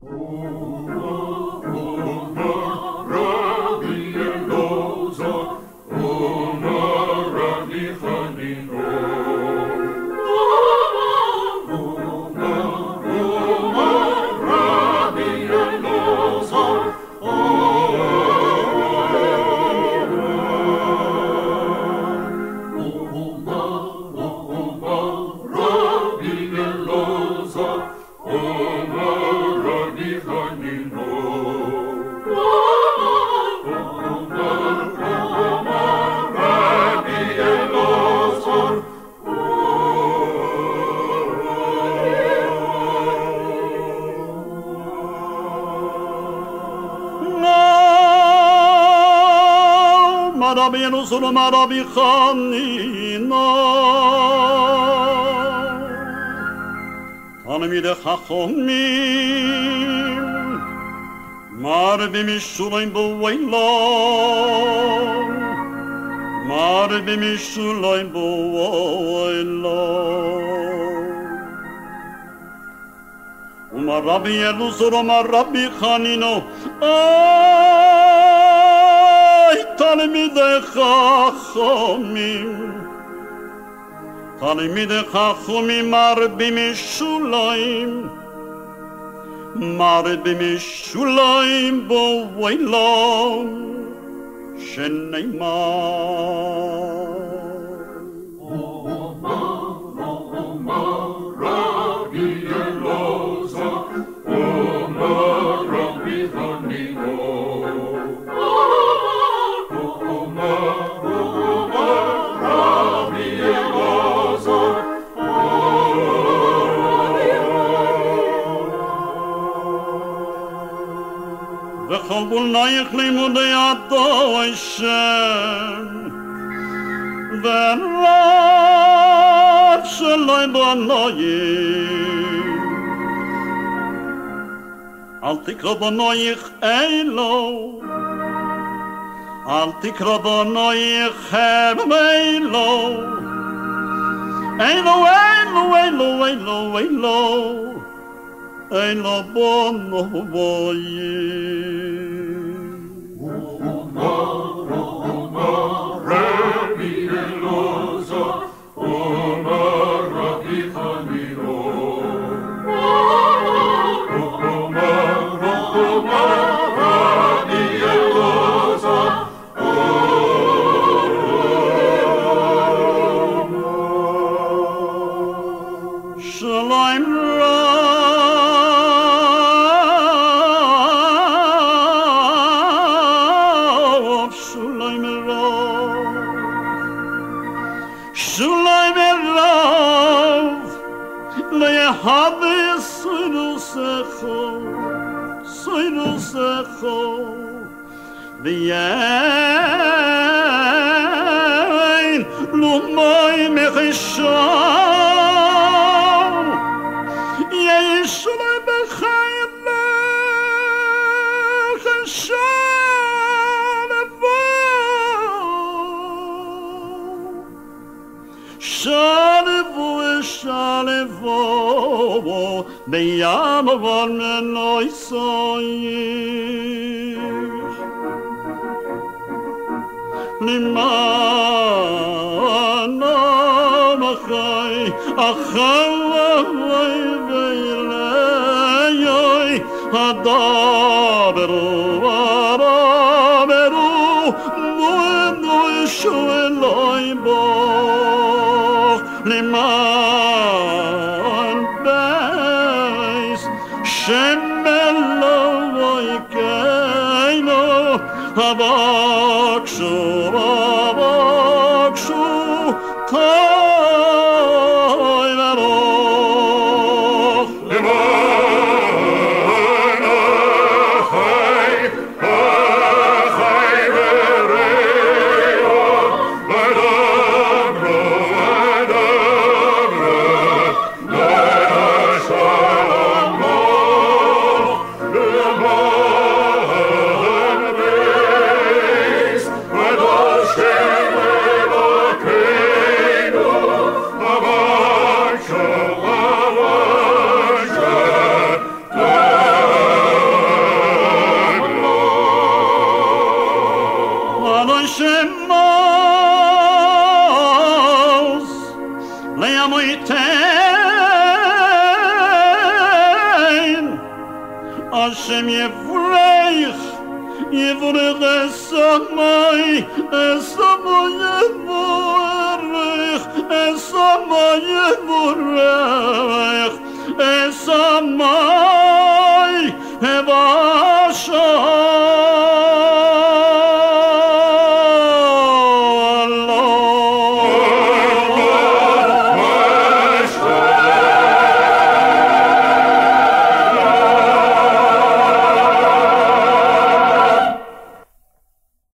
Omar Rebbe Elazar Chachomim Mar b'mishulayim b'oilam Mar b'mishulayim b'oilam Omar Rebbe Elazar Omar Rebbe Chanino Talmidei Chachomim Talmidei Chachomim Mar b'mishulayim Mar b'mishulayim b'oilam Sheneimar Omar Rebbe Elazar Omar Rebbe Chanino V'chol naich limudei Adonai Shem V'rav sheloi b'anoyim Al tikra b'anoyich Eilo Al tikra b'anoyich Hem Eilo Eilo, Eilo, Eilo, Eilo, Eilo Eilo bono boyim Omar Rebbe Elazar Omar Rebbe Chanino Omar Rebbe Elazar Shalom V'yein l'umay mechishav Yeshloi b'chayim Shalevu Shalevu B'yam avar menoi soyish Limana machai Achavai v'ilei Hadaberu Araberu Mu'enu Ishu Eloi bo Liman beis Shemelo Voikeino Havakshu Toy Veroch Liman Achai Vereo Vedabro Vedabro Hashem Yevreich, Yevreich Esamai, Esamai Yevreich, Esamai Yevreich, Esamai Evashai.